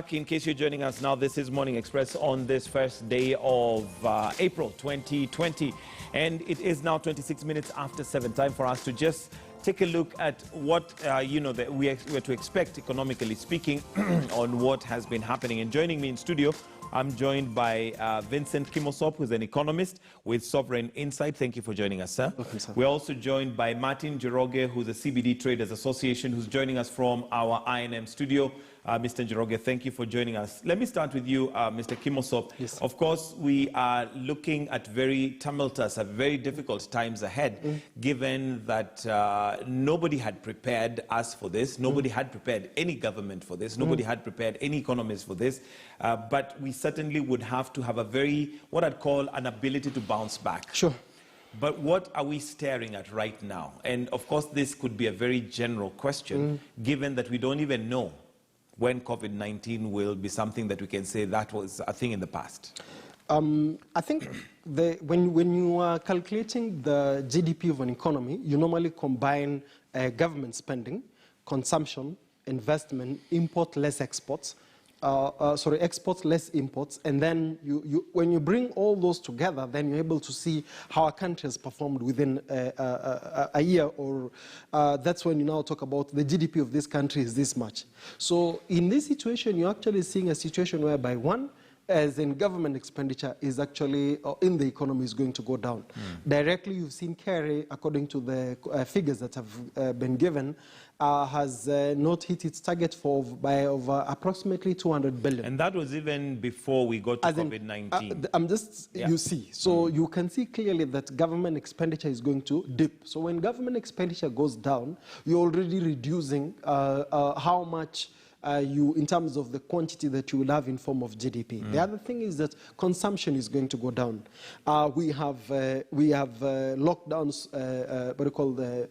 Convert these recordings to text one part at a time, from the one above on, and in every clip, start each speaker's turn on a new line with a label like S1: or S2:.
S1: In case you're joining us now, this is Morning Express on this first day of April 2020, and it is now 26 minutes after 7. Time for us to just take a look at what that we're to expect, economically speaking, on what has been happening. And joining me in studio, I'm joined by Vincent Kimosop, who's an economist with Sovereign Insight. Thank you for joining us, sir.
S2: Okay, sir.
S1: We're also joined by Martin Njoroge, who's a CBD Traders Association, who's joining us from our INM studio. Mr. Njoroge, thank you for joining us. Let me start with you, Mr. Kimosop.
S2: Yes.
S1: Of course, we are looking at very tumultuous, very difficult times ahead, given that nobody had prepared us for this. Nobody had prepared any government for this. Nobody had prepared any economists for this. But we certainly would have to have a very, what I'd call an ability to bounce back.
S2: Sure.
S1: But what are we staring at right now? And of course, this could be a very general question, given that we don't even know when COVID-19 will be something that we can say that was a thing in the past.
S2: I think when you are calculating the GDP of an economy, you normally combine government spending, consumption, investment, import less exports, exports less imports, and then when you bring all those together, then you're able to see how a country has performed within a year, or that's when you now talk about the GDP of this country is this much. So in this situation, you're actually seeing a situation whereby as in government expenditure is actually in the economy is going to go down. Directly, you've seen carry, according to the figures that have been given, has not hit its target by over approximately 200 billion.
S1: And that was even before we got to COVID-19.
S2: You see. So you can see clearly that government expenditure is going to dip. So when government expenditure goes down, you're already reducing how much in terms of the quantity that you will have in form of GDP. The other thing is that consumption is going to go down. We have lockdowns, what do you call the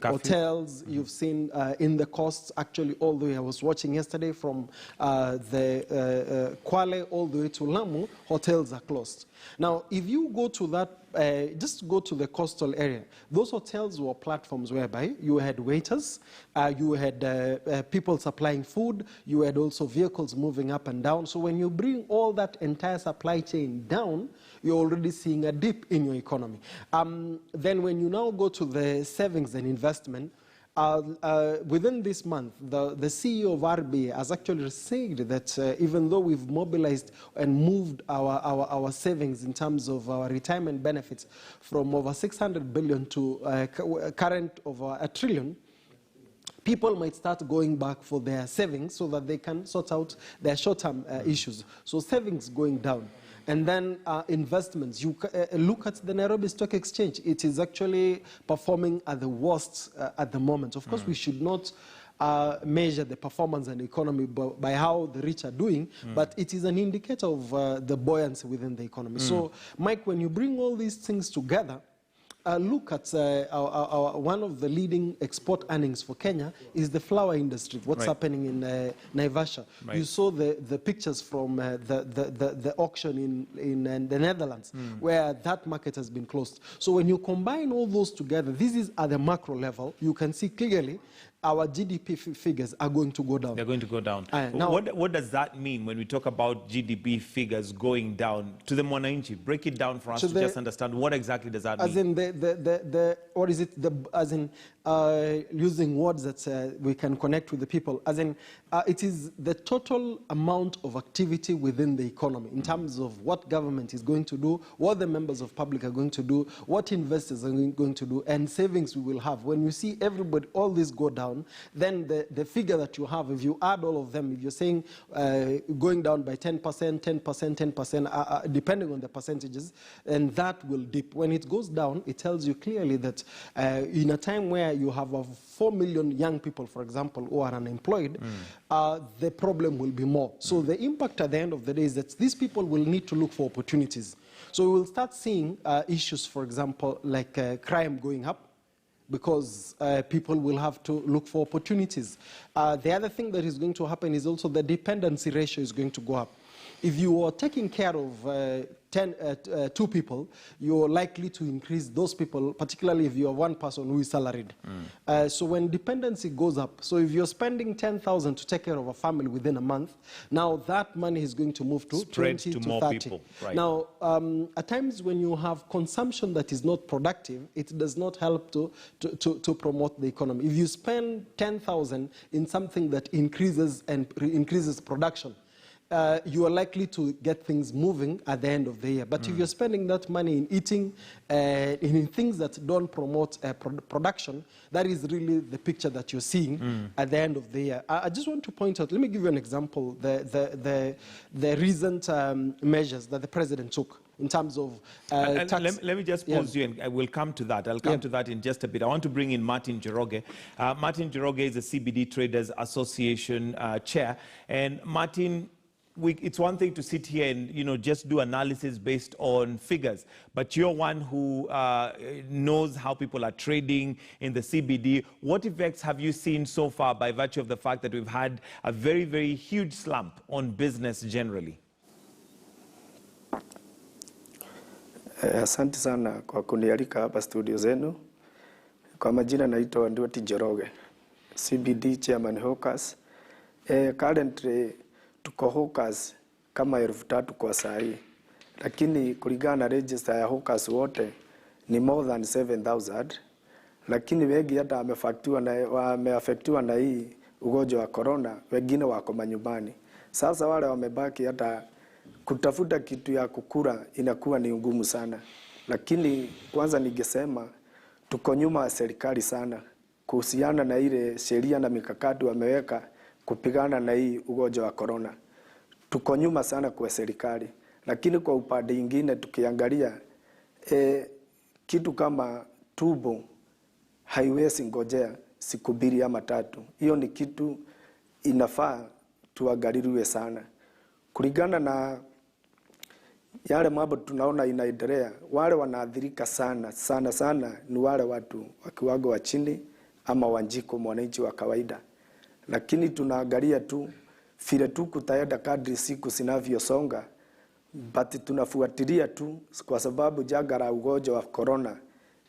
S2: hotels. You've seen in the costs, actually, all the way, I was watching yesterday from the Kwale all the way to Lamu, hotels are closed. Now, if you go to that, just go to the coastal area. Those hotels were platforms whereby you had waiters, you had people supplying food, you had also vehicles moving up and down. So when you bring all that entire supply chain down, you're already seeing a dip in your economy. Then when you now go to the savings and investment, within this month, the CEO of RBA has actually said that even though we've mobilized and moved our savings in terms of our retirement benefits from over 600 billion to current over $1 trillion, people might start going back for their savings so that they can sort out their short-term issues. So savings going down. And then investments. You look at the Nairobi Stock Exchange. It is actually performing at the worst at the moment. Of course, we should not measure the performance and the economy by how the rich are doing, but it is an indicator of the buoyancy within the economy. So, Mike, when you bring all these things together, look at one of the leading export earnings for Kenya is the flour industry. What's happening in Naivasha? You saw the pictures from the auction in the Netherlands, where that market has been closed. So when you combine all those together, this is at the macro level, you can see clearly our GDP figures are going to go down.
S1: They're going to go down. Now, what does that mean when we talk about GDP figures going down to the Mwananchi? Break it down for us to just understand what exactly does that mean.
S2: As in what is it? As in using words that we can connect with the people. As in it is the total amount of activity within the economy in terms of what government is going to do, what the members of public are going to do, what investors are going to do, and savings we will have. When you see everybody, all this go down, then the figure that you have, if you add all of them, if you're saying going down by 10%, 10%, 10%, depending on the percentages, and that will dip. When it goes down, it tells you clearly that in a time where you have 4 million young people, for example, who are unemployed, the problem will be more. So the impact at the end of the day is that these people will need to look for opportunities. So we will start seeing issues, for example, like crime going up, because people will have to look for opportunities. The other thing that is going to happen is also the dependency ratio is going to go up. if you are taking care of 2 people, you're likely to increase those people, particularly if you are one person who is salaried. So when dependency goes up, so if you're spending 10,000 to take care of a family within a month, now that money is going to move to
S1: spread
S2: 20 to
S1: more
S2: 30.
S1: people. Right.
S2: Now, at times when you have consumption that is not productive, it does not help to promote the economy. If you spend 10,000 in something that increases production, you are likely to get things moving at the end of the year. But if you're spending that money in eating, in things that don't promote production, that is really the picture that you're seeing at the end of the year. I just want to point out, let me give you an example, the recent measures that the president took in terms of tax.
S1: Let me just pause you, and I will come to that. I'll come to that in just a bit. I want to bring in Martin Njoroge. Martin Njoroge is the CBD Traders Association chair. And Martin, it's one thing to sit here and just do analysis based on figures, but you're one who knows how people are trading in the CBD. What effects have you seen so far by virtue of the fact that we've had a very, very huge slump on business generally?
S3: Asante sana kwa kunialika hapa studio zenu. Kwa majina naitwa Njoroge, CBD Chairman Hawkers. Currently tuko hawkers kama 3,000 kwa saa hii, lakini kulingana na register ya hawkers wote ni more than 7,000, lakini wengi hata wameafektiwa na hii ugonjwa wa corona, wengine wako manyumbani. Sasa wale wamebaki hata kutafuta kitu ya kukula inakuwa ni ngumu sana. Lakini kwanza ningesema tuko nyuma ya serikali sana kuhusiana na ile sheria na mikakati wameweka kupigana na hii ugonjwa wa corona. Tuko nyuma sana kwa serikali. Lakini kwa upande mwingine tukiangalia kitu kama tubo haiwezi ngojea siku 2 ama 3. Hiyo ni kitu inafaa tuangaliliwe sana. Kulingana na yale mambo tunaona inaendelea, wale wanaathirika sana ni wale watu wa kiwango wa chini ama wanjiko, mwananchi wa kawaida. Lakini tunaangalia tu vile tu kutaenda kadri siku zinavyosonga, but tunafuatilia tu kwa sababu janga la ugonjwa wa corona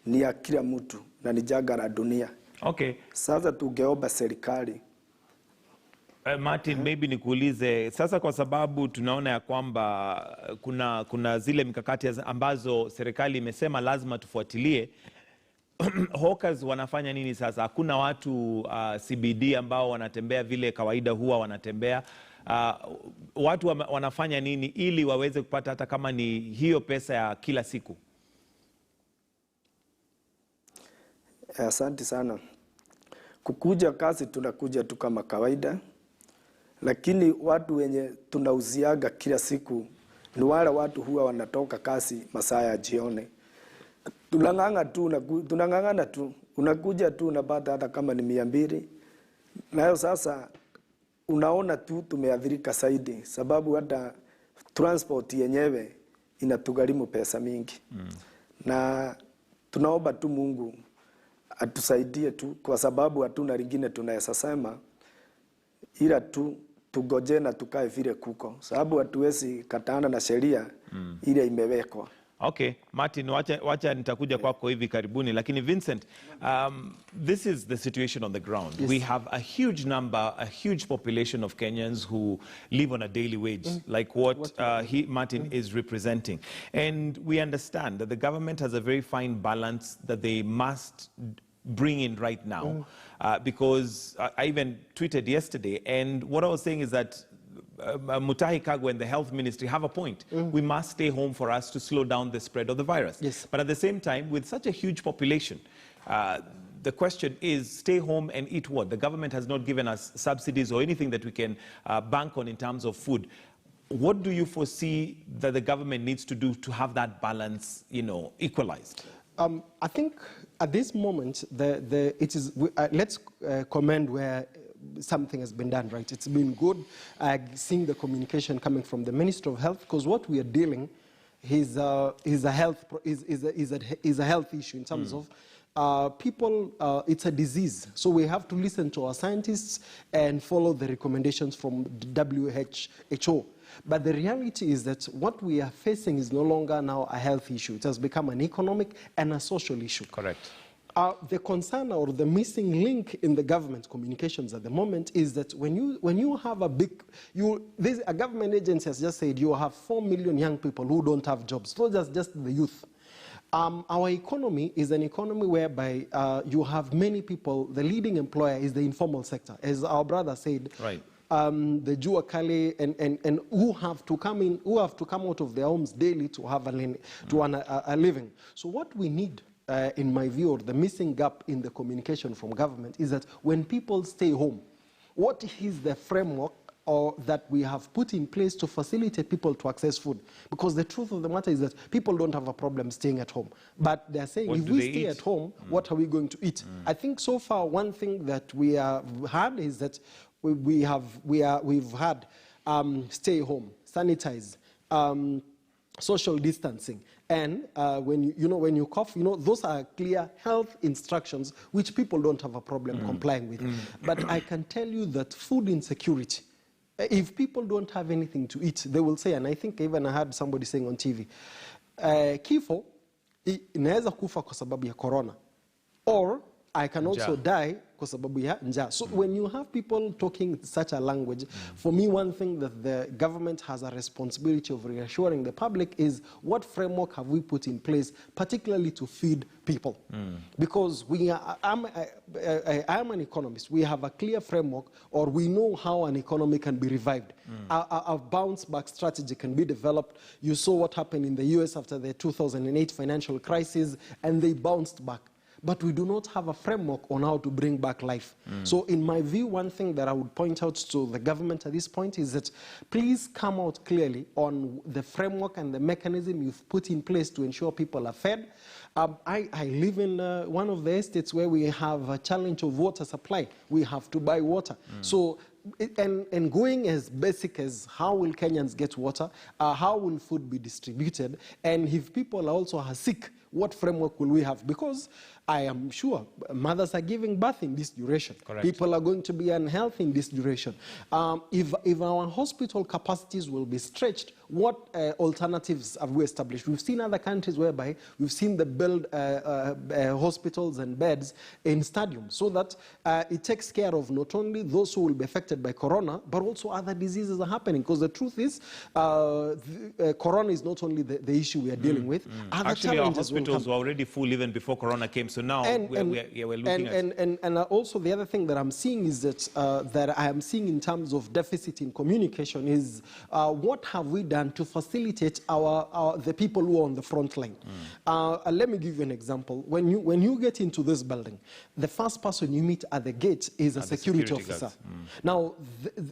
S3: ni ya kila mtu na ni janga la dunia.
S1: Okay.
S3: Sasa tungeomba serikali.
S1: Martin, maybe nikuulize sasa, kwa sababu tunaona ya kwamba kuna zile mikakati ambazo serikali imesema lazima tufuatilie. Hawkers wanafanya nini sasa? Hakuna watu CBD ambao wanatembea vile kawaida huwa wanatembea. Watu wanafanya nini ili waweze kupata hata kama ni hiyo pesa ya kila siku?
S3: Asante sana. Kukuja kazi tunakuja tu kama kawaida. Lakini watu wenye tunauziaga kila siku ni wale watu huwa wanatoka kazi masaa ya jioni. Tunang'ang'ana tu, unakuja tu unapata hata kama ni 200. Nayo sasa unaona tu tumeathirika zaidi, sababu hata transport yenyewe inatugharimu pesa mingi. Na tunaomba tu Mungu atusaidie tu, kwa sababu hatuna lingine tunaweza sema ila tu tugoje na tukae vile kuko, sababu hatuwezi katana na sheria ile imewekwa.
S1: Okay, Martin, wacha nitakuja kwako hivi karibuni, lakini Vincent, this is the situation on the ground. Yes. We have a huge number, a huge population of Kenyans who live on a daily wage, like what Martin is representing. And we understand that the government has a very fine balance that they must bring in right now, because I even tweeted yesterday, and what I was saying is that Mutahi Kagwe and the health ministry have a point. We must stay home for us to slow down the spread of the virus.
S2: Yes.
S1: But at the same time, with such a huge population, the question is, stay home and eat what? The government has not given us subsidies or anything that we can bank on in terms of food. What do you foresee that the government needs to do to have that balance, equalized?
S2: I think at this moment, let's commend where something has been done, right? It's been good seeing the communication coming from the Minister of Health, because what we are dealing is a health issue in terms of it's a disease. So we have to listen to our scientists and follow the recommendations from WHO. But the reality is that what we are facing is no longer now a health issue. It has become an economic and a social issue.
S1: Correct.
S2: The concern or the missing link in the government communications at the moment is that when you have a government agency has just said you have 4 million young people who don't have jobs, not just the youth. Our economy is an economy whereby you have many people. The leading employer is the informal sector, as our brother said.
S1: Right.
S2: The Jua Kale and who have to come out of their homes daily to have a living. So what we need, in my view, or the missing gap in the communication from government is that when people stay home, what is the framework or that we have put in place to facilitate people to access food? Because the truth of the matter is that people don't have a problem staying at home. But they're saying, if we stay at home, what are we going to eat? I think so far one thing that we have had is that we've had stay home, sanitize, social distancing, and when you cough, those are clear health instructions which people don't have a problem complying with. But I can tell you that food insecurity, if people don't have anything to eat, they will say, and I think even I heard somebody saying on TV, kifo inaweza kufa kwa sababu ya corona, or I can also die kwa sababu ya njaa. So when you have people talking such a language, for me, one thing that the government has a responsibility of reassuring the public is what framework have we put in place, particularly to feed people? Because I'm an economist. We have a clear framework, or we know how an economy can be revived. A bounce back strategy can be developed. You saw what happened in the US after the 2008 financial crisis, and they bounced back. But we do not have a framework on how to bring back life. So in my view, one thing that I would point out to the government at this point is that please come out clearly on the framework and the mechanism you've put in place to ensure people are fed. I live in one of the estates where we have a challenge of water supply. We have to buy water. So, and going as basic as how will Kenyans get water, how will food be distributed, and if people also are sick, what framework will we have? Because I am sure mothers are giving birth in this duration.
S1: Correct.
S2: People are going to be unhealthy in this duration. If our hospital capacities will be stretched, what alternatives have we established? We've seen other countries whereby we've seen them build hospitals and beds in stadiums so that it takes care of not only those who will be affected by corona, but also other diseases are happening. Because the truth is, corona is not only the issue we are dealing with. Other
S1: Actually, our
S2: challenges
S1: hospitals were already full even before corona came. So now we're looking at...
S2: And also the other thing that I'm seeing is that, that I am seeing in terms of deficit in communication is what have we done to facilitate the people who are on the front line. Let me give you an example. When you get into this building, the first person you meet at the gate is a security officer. Now,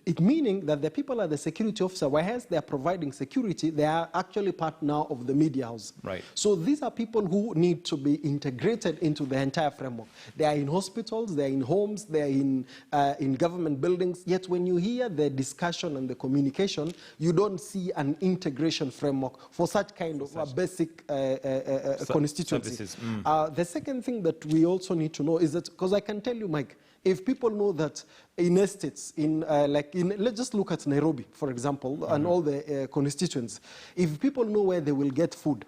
S2: it meaning that the people at the security officer, whereas they are providing security, they are actually part now of the media house.
S1: Right.
S2: So these are people who need to be integrated into the entire framework. They are in hospitals, they are in homes, they are in government buildings. Yet when you hear the discussion and the communication, you don't see an integration framework for such kind of basic constituency. The second thing that we also need to know is that, because I can tell you, Mike, if people know that in estates, let's just look at Nairobi, for example, and all the constituents, if people know where they will get food,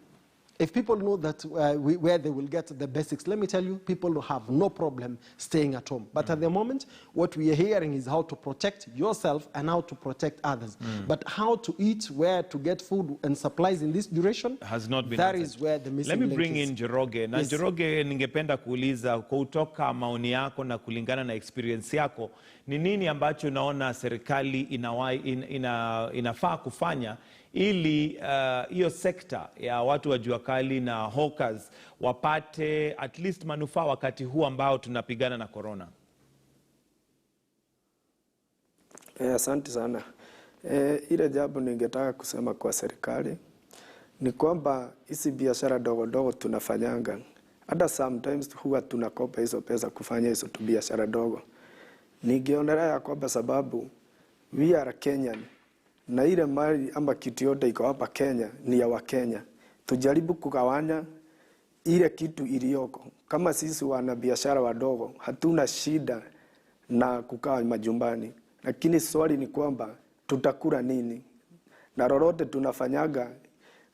S2: if people know that where they will get the basics, let me tell you, people have no problem staying at home. But at the moment, what we are hearing is how to protect yourself and how to protect others. But how to eat, where to get food and supplies in this duration,
S1: has not been
S2: that
S1: answered.
S2: is where the missing
S1: Let me
S2: link
S1: bring
S2: is.
S1: in Njoroge. Na
S2: Yes.
S1: Njoroge, ningependa kuuliza kutoka maoni yako na kulingana na experience yako, ni nini ambacho unaona serikali inafaa kufanya ili hiyo sekta ya watu wa jua kali na hawkers wapate at least manufaa wakati huu ambao tunapigana na corona?
S3: Asante sana. Ile jambo ningetaka kusema kwa serikali ni kwamba hizi biashara dogo dogo tunafanyanga, hata sometimes huwa tunakopa hizo pesa kufanya hizo biashara dogo. Ningeonelea kwamba sababu we are Kenyan na ile mali ama kitu yote iko hapa Kenya ni ya Wakenya. Tujaribu kugawanya ile kitu iliyoko. Kama sisi wanabiashara wadogo hatuna shida na kukaa majumbani, lakini swali ni kwamba tutakula nini? Na lolote tunafanyaga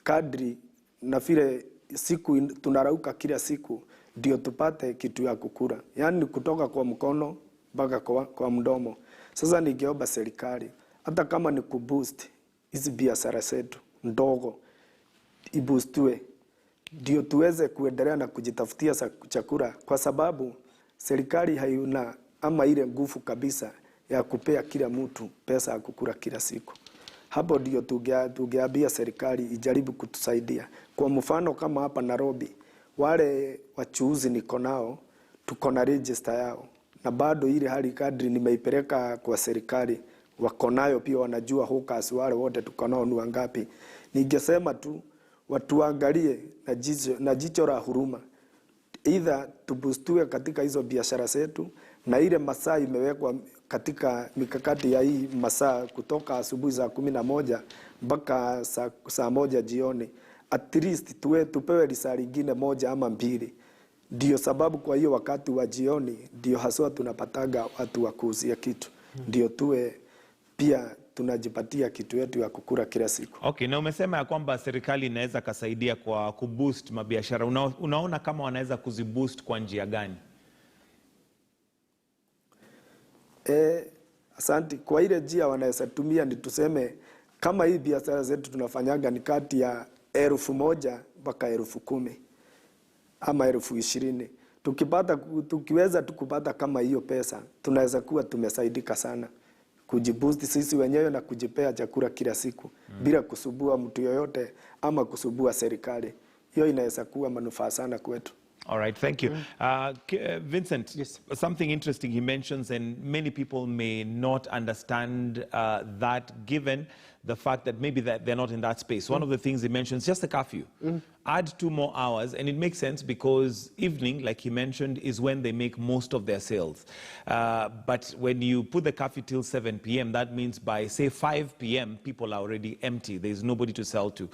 S3: kadri na vile siku tunarauka kila siku ndio tupate kitu ya kukula, yani kutoka kwa mkono mpaka kwa mdomo. Sasa ningeomba serikali hata kama ni kuboost hizi biashara zetu ndogo iboostiwe, ndio tuweze kuendelea na kujitafutia chakula, kwa sababu serikali haina ama ile nguvu kabisa ya kupea kila mtu pesa ya kukula kila siku. Hapo ndio tungeambia serikali ijaribu kutusaidia. Kwa mfano kama hapa Nairobi, wale wachuuzi niko nao, tuko na register yao, na bado ile hali kadri nimeipeleka kwa serikali wako nayo pia, wanajua hawkers wale wote tuko nao ni wangapi. Ningesema tu watuangalie na jicho la huruma, either tubustue katika hizo biashara zetu, na ile masaa imewekwa katika mikakati ya hii masaa kutoka asubuhi saa 11 mpaka saa 1 jioni, at least tupewe lisaa lingine 1 ama 2. Ndio sababu kwa hiyo wakati wa jioni ndio haswa tunapataga watu wa kuuzia kitu, ndio tuwe pia tunajipatia kitu yetu ya kukula kila siku.
S1: Okay, na umesema ya kwamba serikali inaweza kasaidia kwa kuboost mabiashara. Unaona kama wanaweza kuziboost kwa njia gani?
S3: Asante. Kwa ile njia wanaweza tumia ni tuseme kama hii biashara zetu tunafanyaga ni kati ya 1,000 mpaka 10,000 ama 20,000. Tukiweza tukupata kama hiyo pesa, tunaweza kuwa tumesaidika sana kujiboost sisi wenyewe na kujipea chakula kila siku bila kusubua mtu yoyote ama kusubua serikali. Hiyo inaweza kuwa manufaa sana kwetu.
S1: All right, thank you. Vincent, yes. Something interesting he mentions, and many people may not understand that, given the fact that maybe they're not in that space. One of the things he mentions, just a curfew. Add 2 more hours, and it makes sense because evening, like he mentioned, is when they make most of their sales. But when you put the curfew till 7 p.m., that means by, say, 5 p.m., people are already empty. There's nobody to sell to.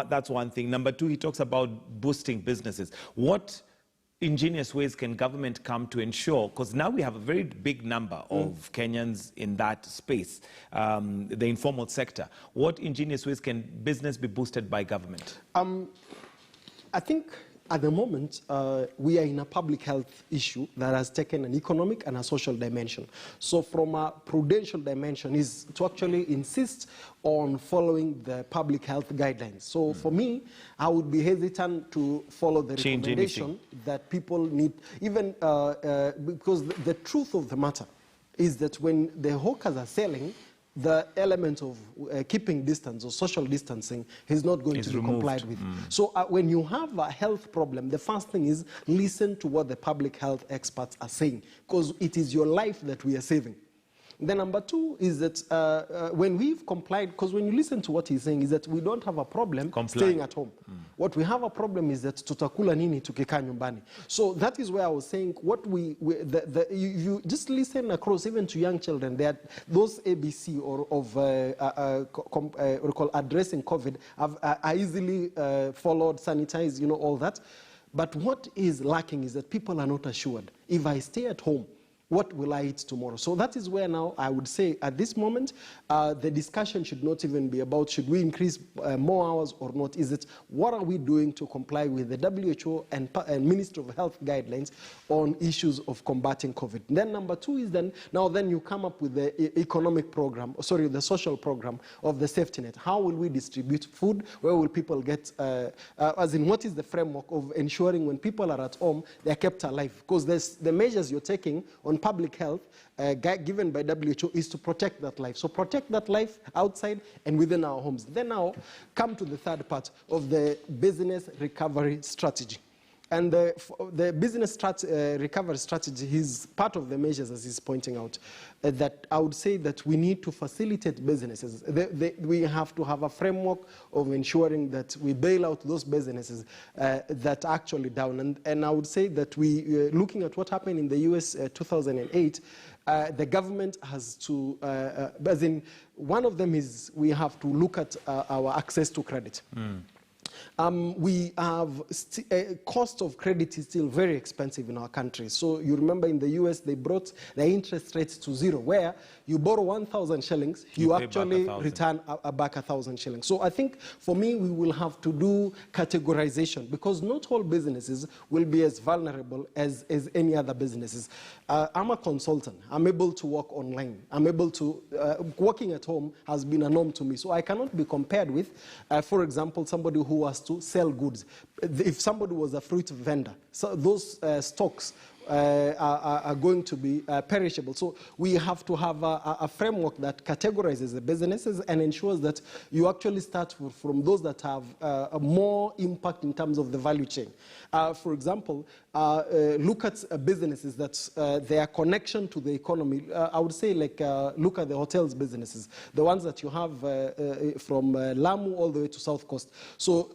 S1: That's one thing. Number 2, he talks about boosting businesses. What ingenious ways can government come to ensure, because now we have a very big number of Kenyans in that space, the informal sector. What ingenious ways can business be boosted by government?
S2: I think at the moment, we are in a public health issue that has taken an economic and a social dimension. So from a prudential dimension is to actually insist on following the public health guidelines. So for me, I would be hesitant to follow the recommendation that people need, even because the truth of the matter is that when the hawkers are selling, the element of keeping distance or social distancing is not going to be complied with. So when you have a health problem, the first thing is listen to what the public health experts are saying, because it is your life that we are saving. Then number 2 is that when we've complied, because when you listen to what he's saying is that we don't have a problem staying at home. What we have a problem is that tutakula nini tukikaa nyumbani. So that is where I was saying what you just listen across, even to young children, that those ABC of addressing COVID are easily followed, sanitized, you know, all that. But what is lacking is that people are not assured. If I stay at home, what will I eat tomorrow? So that is where now I would say at this moment, the discussion should not even be about should we increase more hours or not. Is it what are we doing to comply with the WHO and Ministry of Health guidelines on issues of combating COVID? Then number 2 is then you come up with the economic program, sorry, the social program of the safety net. How will we distribute food? Where will people get, as in what is the framework of ensuring when people are at home, they're kept alive? Because the measures you're taking on public health given by WHO is to protect that life. So protect that life outside and within our homes. Then now come to the third part of the business recovery strategy. And the business recovery strategy is part of the measures, as he's pointing out, that I would say that we need to facilitate businesses. We have to have a framework of ensuring that we bail out those businesses that are actually down. And I would say that looking at what happened in the US 2008, the government has to, as in one of them is we have to look at our access to credit. We have cost of credit is still very expensive in our country. So you remember in the US, they brought the interest rates to zero, where you borrow 1,000 shillings, you actually return back 1,000 shillings. So I think for me, we will have to do categorization, because not all businesses will be as vulnerable as any other businesses. I'm a consultant. I'm able to work online. I'm able to, working at home has been a norm to me. So I cannot be compared with, for example, somebody who has to sell goods. If somebody was a fruit vendor, so those stocks are going to be perishable. So we have to have a framework that categorizes the businesses and ensures that you actually start from those that have a more impact in terms of the value chain. For example, look at businesses that their connection to the economy, I would say, like look at the hotels businesses, the ones that you have from Lamu all the way to South Coast. So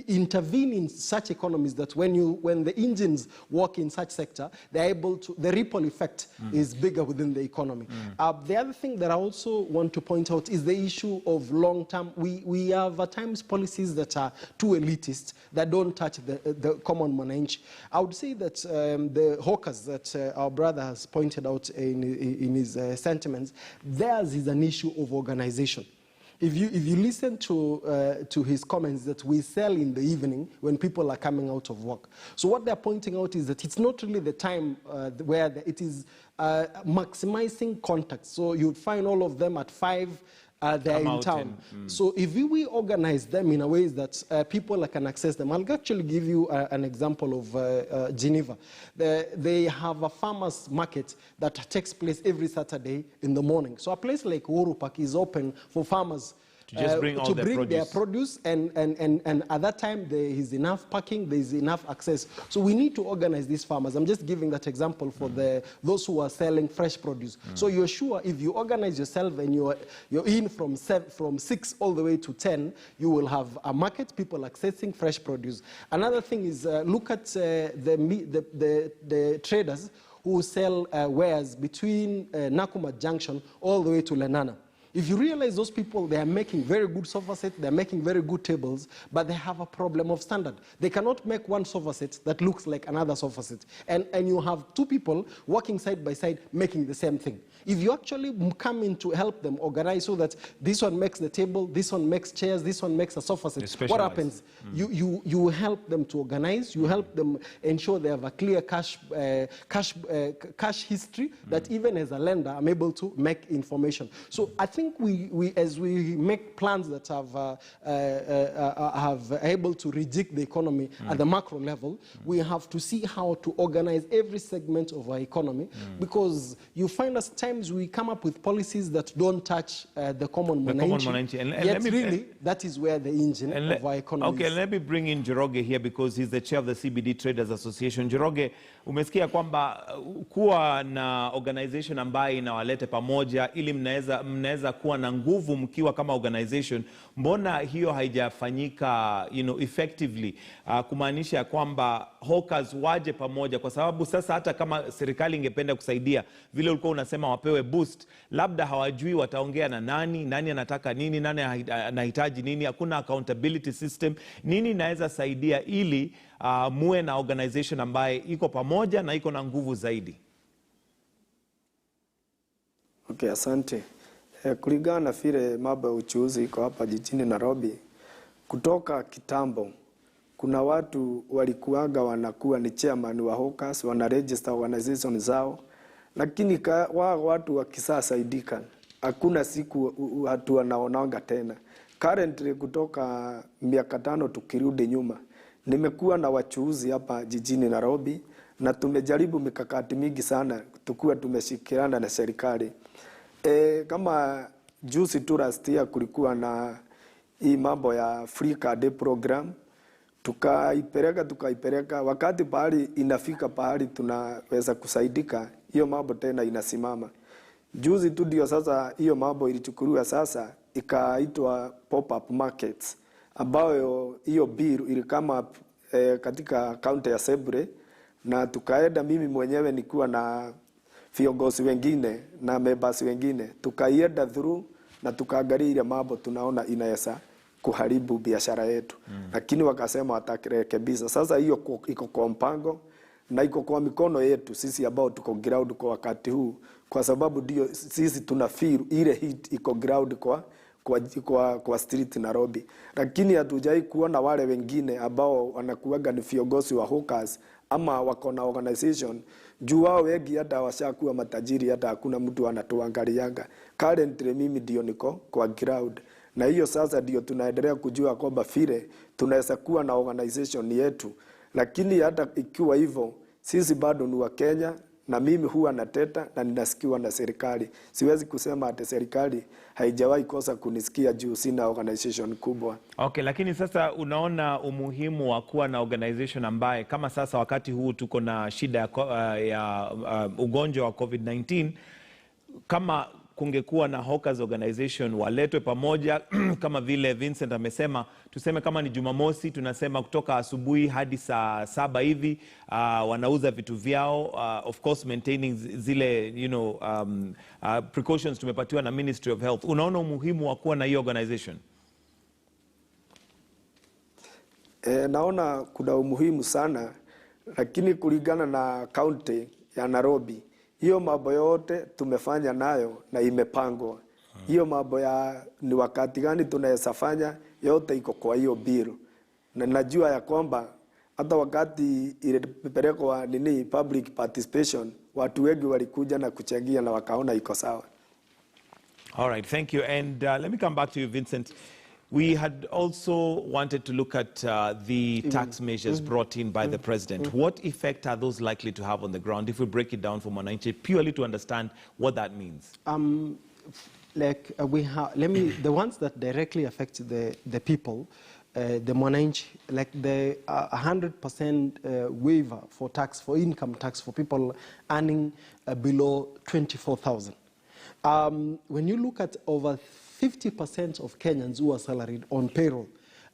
S2: intervene in such economies that when the engines work in such sector, they're able to, the ripple effect is bigger within the economy. The other thing that I also want to point out is the issue of long-term. We have at times policies that are too elitist, that don't touch the common mwananchi. I would say that the hawkers that our brother has pointed out in his sentiments, theirs is an issue of organization. If you listen to his comments that we sell in the evening when people are coming out of work. So what they're pointing out is that it's not really the time where it is maximizing contact. So you'd find all of them at 5, they're in town. So if we organize them in a way that people can access them, I'll actually give you an example of Geneva. They have a farmers market that takes place every Saturday in the morning. So a place like Uhuru Park is open for farmers
S1: to just bring all
S2: their produce, and at that time there is enough parking, there is enough access. So we need to organize these farmers. I'm just giving that example for those who are selling fresh produce. So you're sure if you organize yourself and you're in from 6 all the way to 10, you will have a market, people accessing fresh produce. Another thing is look at the traders who sell wares between Nakuma Junction all the way to Lenana. If you realize those people, they are making very good sofa sets, they're making very good tables, but they have a problem of standard. They cannot make one sofa set that looks like another sofa set. And you have 2 people working side by side making the same thing. If you actually come in to help them organize so that this one makes the table, this one makes chairs, this one makes a sofa set, what happens? You help them to organize, you help them ensure they have a clear cash history that even as a lender, I'm able to make information. So I think as we make plans that have able to reject the economy at the macro level, we have to see how to organize every segment of our economy, because you find us times we come up with policies that don't touch the common mwananchi. Yet really, that is where the engine of our economy is.
S1: Let me bring in Njoroge here because he's the chair of the CBD Traders Association. Njoroge, umesikia kwamba kuwa na organization ambayo inawalete pamoja ili mnaweza kuwa na nguvu mkiwa kama organization. Mbona hiyo haijafanyika effectively, kumaanisha kwamba hawkers waje pamoja, kwa sababu sasa hata kama serikali ingependa kusaidia vile ulikuwa unasema wapewe boost, labda hawajui wataongea na nani anataka nini, nani anahitaji nini, hakuna accountability system. Nini inaweza saidia ili muwe na organization ambaye iko pamoja na iko na nguvu zaidi?
S3: Okay, asante. Kulingana na vile mambo ya uchuuzi iko hapa jijini Nairobi, kutoka kitambo kuna watu walikuwaga wanakuwa ni chairman wa hawkers, wana register organization zao, lakini watu wakisaidika hakuna siku watu wanaonanga tena. Currently kutoka miaka 5 tukirudi nyuma, nimekuwa na wachuuzi hapa jijini Nairobi na tumejaribu mikakati mingi sana tukiwa tumeshikirana na serikali. Kama juzi tu last year kulikuwa na hii mambo ya free card program, tukaipeleka wakati pahali inafika pahali tunaweza kusaidika, hiyo mambo tena inasimama. Juzi tu ndio sasa hiyo mambo ilichukuliwa sasa ikaitwa pop-up markets, ambayo hiyo bill ilikama katika county ya Sebre, na tukaenda mimi mwenyewe nikuwa na viongozi wengine na members wengine, tukaienda through na tukaangalia ile mambo tunaona inaweza kuharibu biashara yetu. Lakini wakasema watarekebisha. Sasa hiyo iko kwa mpango na iko kwa mikono yetu sisi ambao tuko ground kwa wakati huu, kwa sababu ndio sisi tuna feel ile heat iko ground kwa street Nairobi. Lakini hatujai kuona wale wengine ambao wanakuwaga ni viongozi wa hawkers ama wako na organization, juu wao wengi hata washakuwa matajiri, hata hakuna mtu anatuangalianga. Currently mimi ndio niko kwa ground, na hiyo sasa ndio tunaendelea kujua kwamba vile tunaweza kuwa na organization yetu. Lakini hata ikiwa hivyo, sisi bado ni wa Kenya, na mimi huwa nateta na ninasikiwa na serikali. Siwezi kusema ati serikali haijawahi kosa kunisikia juu sina organization kubwa.
S1: Okay, lakini sasa unaona umuhimu wa kuwa na organization ambaye kama sasa wakati huu tuko na shida ya ugonjwa wa COVID-19, kama kungekuwa na hawkers organization waletwe pamoja kama vile Vincent amesema, tuseme kama ni Jumamosi, tunasema kutoka asubuhi hadi saa 7 hivi wanauza vitu vyao, of course maintaining zile precautions tumepatiwa na Ministry of Health. Unaona umuhimu wa kuwa na hiyo organization?
S3: Naona kuna umuhimu sana, lakini kulingana na county ya Nairobi, hiyo mambo yote tumefanya nayo na imepangwa. Hiyo mambo ya ni wakati gani tunaweza fanya yote iko kwa hiyo bill. Na najua ya kwamba hata wakati ilipelekwa public participation, watu wengi walikuja na kuchangia na wakaona iko sawa.
S1: All right, thank you. And let me come back to you, Vincent. We had also wanted to look at the tax measures brought in by the president. What effect are those likely to have on the ground if we break it down for Mwananchi, purely to understand what that means?
S2: The ones that directly affect the people, the Mwananchi, like the 100% waiver for income tax for people earning below 24,000. When you look at over 50% of Kenyans who are salaried on payroll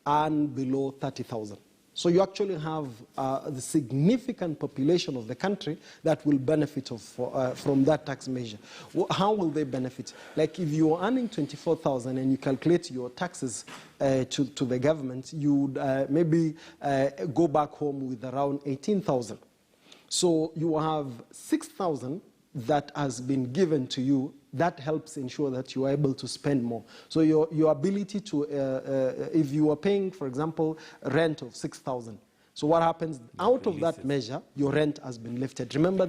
S2: earn below 30,000. So you actually have the significant population of the country that will benefit from that tax measure. How will they benefit? Like if you are earning 24,000 and you calculate your taxes to the government, you would maybe go back home with around 18,000. So you have 6,000 that has been given to you. That helps ensure that you are able to spend more. So your ability to, if you are paying, for example, rent of 6,000. So what happens out of that measure, your rent has been lifted. Remember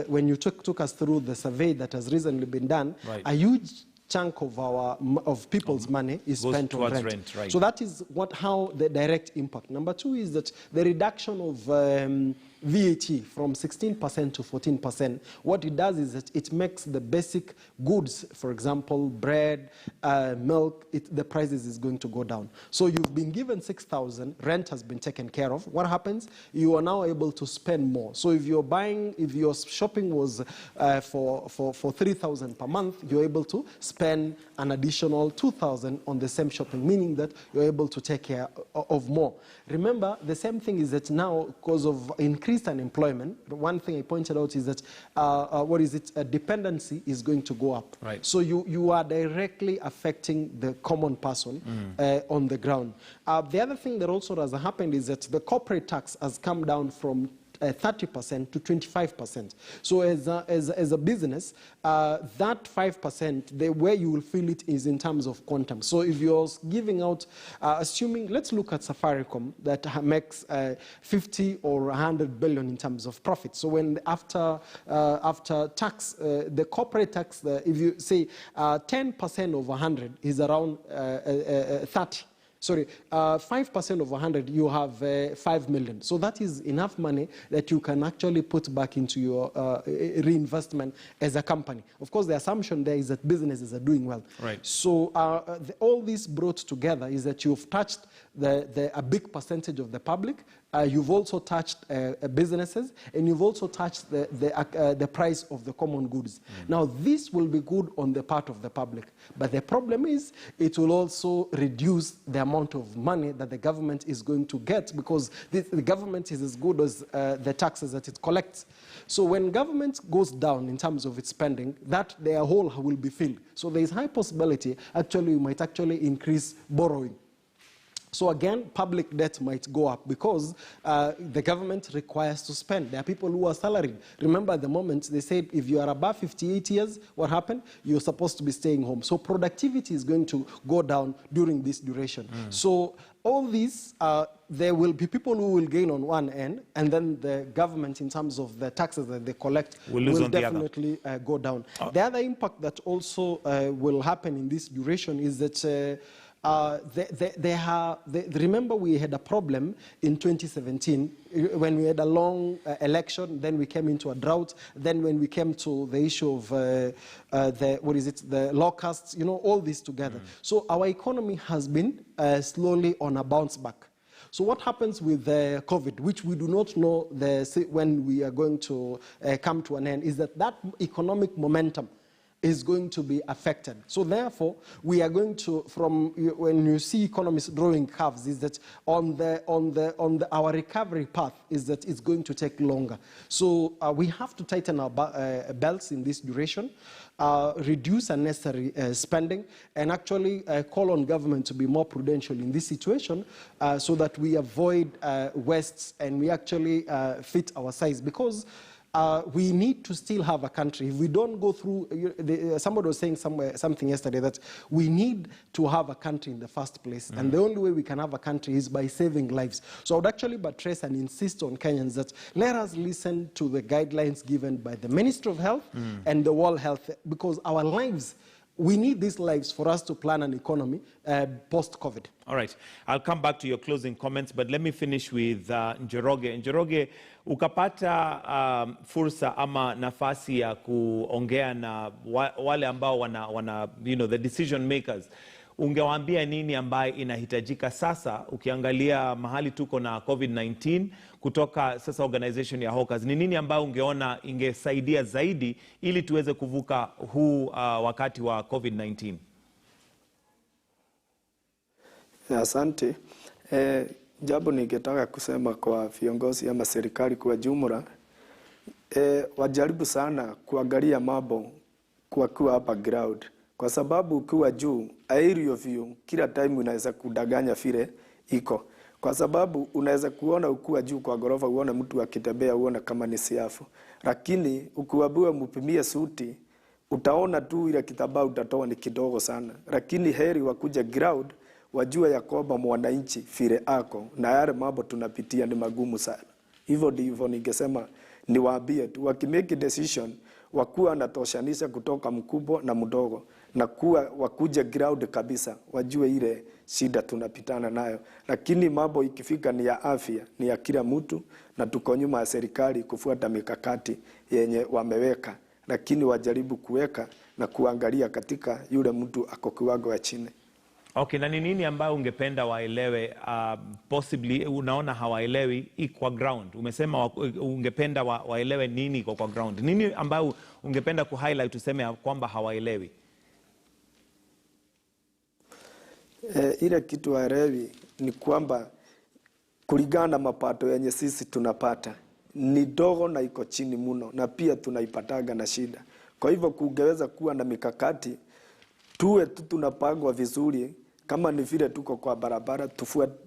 S2: when you took us through the survey that has recently been done, a huge chunk of people's money is spent on rent.
S1: Right.
S2: So that is how the direct impact. Number two is that the reduction of VAT from 16% to 14%, what it does is that it makes the basic goods, for example, bread, milk, the prices is going to go down. So you've been given 6,000, rent has been taken care of. What happens? You are now able to spend more. So if your shopping was for 3,000 per month, you're able to spend an additional 2,000 on the same shopping, meaning that you're able to take care of more. Remember, the same thing is that now, because of increased unemployment, one thing I pointed out is that dependency is going to go up.
S1: Right.
S2: So you are directly affecting the common person on the ground. The other thing that also has happened is that the corporate tax has come down from 30% to 25%. So as a business, that 5%, the way you will feel it is in terms of quantum. So if you're giving out, assuming, let's look at Safaricom that makes 50 or 100 billion in terms of profit. So when after tax, the corporate tax, if you say 10% of 100 is around 30. Sorry, 5% of 100, you have 5 million. So that is enough money that you can actually put back into your reinvestment as a company. Of course, the assumption there is that businesses are doing well.
S1: Right.
S2: So all this brought together is that you've touched a big percentage of the public you've also touched businesses, and you've also touched the price of the common goods. Now, this will be good on the part of the public, but the problem is it will also reduce the amount of money that the government is going to get, because the government is as good as the taxes that it collects. So when government goes down in terms of its spending, that their hole will be filled. So there is high possibility actually you might actually increase borrowing. So again, public debt might go up because the government requires to spend. There are people who are salaried. Remember at the moment, they said if you are above 58 years, what happened? You're supposed to be staying home. So productivity is going to go down during this duration. So all these, there will be people who will gain on one end, and then the government, in terms of the taxes that they collect, will definitely go down. The other impact that also will happen in this duration is that remember we had a problem in 2017 when we had a long election, then we came into a drought, then when we came to the issue of the locusts, all this together. So our economy has been slowly on a bounce back. So what happens with COVID, which we do not know when we are going to come to an end, is that economic momentum is going to be affected. So therefore, we are going to, when you see economies drawing curves, is that our recovery path is that it's going to take longer. So we have to tighten our belts in this duration, reduce unnecessary spending, and actually call on government to be more prudential in this situation so that we avoid wastes and we actually fit our size, because we need to still have a country. If we don't go through, somebody was saying something yesterday that we need to have a country in the first place. And the only way we can have a country is by saving lives. So I would actually buttress and insist on Kenyans that let us listen to the guidelines given by the Ministry of Health and the World Health, because our lives, we need these lives for us to plan an economy post-COVID.
S1: All right. I'll come back to your closing comments, but let me finish with Njoroge. Njoroge, ukapata fursa ama nafasi ya kuongea na wale ambao wana the decision makers, ungewaambia nini ambaye inahitajika sasa, ukiangalia mahali tuko na COVID-19 kutoka sasa organization ya Hawkers, ni nini ambayo ungeona ingesaidia zaidi ili tuweze kuvuka huu wakati wa COVID-19?
S3: Asante. Jambo ningetaka kusema kwa viongozi ama serikali kwa jumla, wajaribu sana kuangalia mambo kwa hapa ground, kwa sababu ukiwa juu aerial view kila time unaweza kudanganya vile iko, kwa sababu unaweza kuona ukiwa juu kwa gorofa uone mtu akitembea uone kama ni siafu, lakini ukiwaambiwa mpimie suti utaona tu ile kitambaa utatoa ni kidogo sana, lakini heri wakuja ground wajua ya kwamba mwananchi vile ako na yale mambo tunapitia ni magumu sana. Hivyo ndivyo ningesema niwaambie tu wakimake decision wakuwa wanatoshanisha kutoka mkubwa na mdogo, na kuwa wakuja ground kabisa wajue ile shida tunapitana nayo, lakini mambo ikifika ni ya afya ni ya kila mtu, na tuko nyuma ya serikali kufuata mikakati yenye wameweka, lakini wajaribu kuweka na kuangalia katika yule mtu ako kiwango ya chini.
S1: Okay, na ni nini ambayo ungependa waelewe, possibly unaona hawaelewi kwa ground? Umesema ungependa waelewe nini kwa ground. Nini ambayo ungependa kuhighlight tuseme kwamba hawaelewi?
S3: Ile kitu waelewi ni kwamba kulingana na mapato yenye sisi tunapata ni dogo na iko chini mno, na pia tunaipataga na shida. Kwa hivyo kungeweza kuwa na mikakati, tuwe tunapangwa vizuri, kama ni vile tuko kwa barabara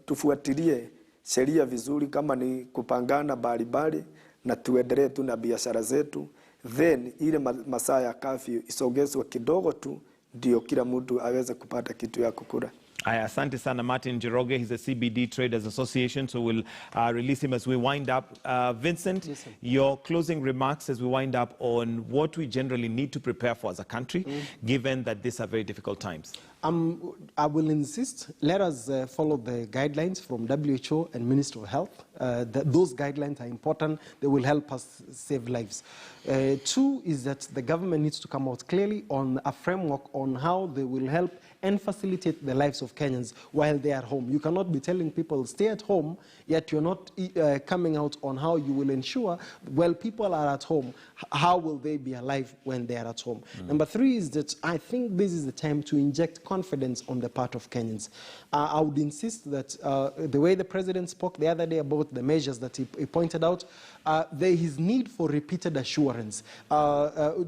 S3: tufuatilie sheria vizuri, kama ni kupangana baribari na tuendelee tu na biashara zetu, then ile masaa ya curfew isogezwe kidogo tu ndio kila mtu aweze kupata kitu ya kukula.
S1: Asante sana Martin Njoroge. He's a CBD Traders Association, so we'll release him as we wind up. Vincent, yes, your closing remarks as we wind up on what we generally need to prepare for as a country, given that these are very difficult times.
S2: I will insist, let us follow the guidelines from WHO and Ministry of Health. Those guidelines are important. They will help us save lives. Two is that the government needs to come out clearly on a framework on how they will help and facilitate the lives of Kenyans while they are at home. You cannot be telling people stay at home, yet you're not coming out on how you will ensure, well, people are at home, how will they be alive when they are at home? Number three is that I think this is the time to inject confidence on the part of Kenyans. I would insist that the way the president spoke the other day about the measures that he pointed out, there is need for repeated assurance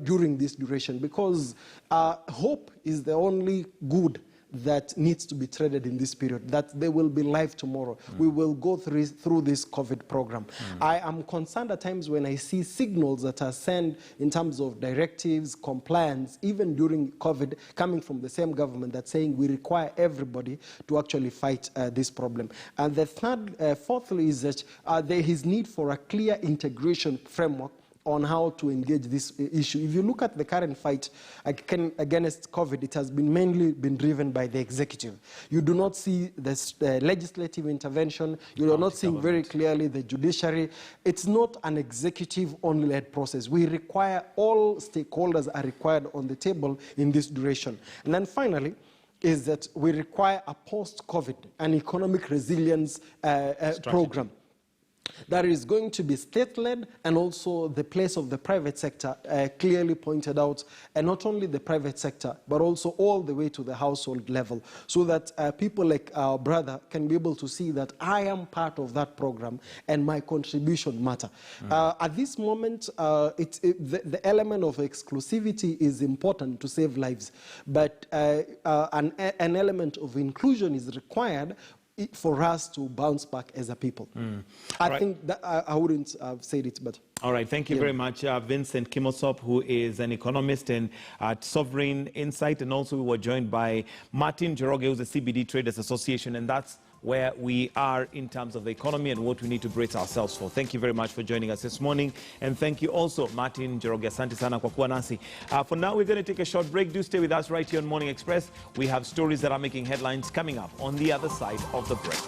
S2: during this duration, because hope is the only good that needs to be traded in this period, that there will be life tomorrow. We will go through this COVID program. I am concerned at times when I see signals that are sent in terms of directives, compliance, even during COVID, coming from the same government that's saying we require everybody to actually fight this problem. And the fourthly is that there is need for a clear integration framework on how to engage this issue. If you look at the current fight against COVID, it has been mainly been driven by the executive. You do not see the legislative intervention. You are not seeing very clearly the judiciary. It's not an executive-only led process. We require all stakeholders are required on the table in this duration. And then finally, is that we require a post-COVID, an economic resilience program that is going to be state-led, and also the place of the private sector clearly pointed out, and not only the private sector, but also all the way to the household level, so that people like our brother can be able to see that I am part of that program and my contribution matter. At this moment, the element of exclusivity is important to save lives, but an element of inclusion is required for us to bounce back as a people. I think that I wouldn't have said it, but...
S1: All right, thank you very much, Vincent Kimosop, who is an economist at Sovereign Insight, and also we were joined by Martin Njoroge, who's the CBD Traders Association, and that's where we are in terms of the economy and what we need to brace ourselves for. Thank you very much for joining us this morning, and thank you also, Martin Njoroge. Asante sana kwa kuwa nasi. For now, we're going to take a short break. Do stay with us right here on Morning Express. We have stories that are making headlines coming up on the other side of the break.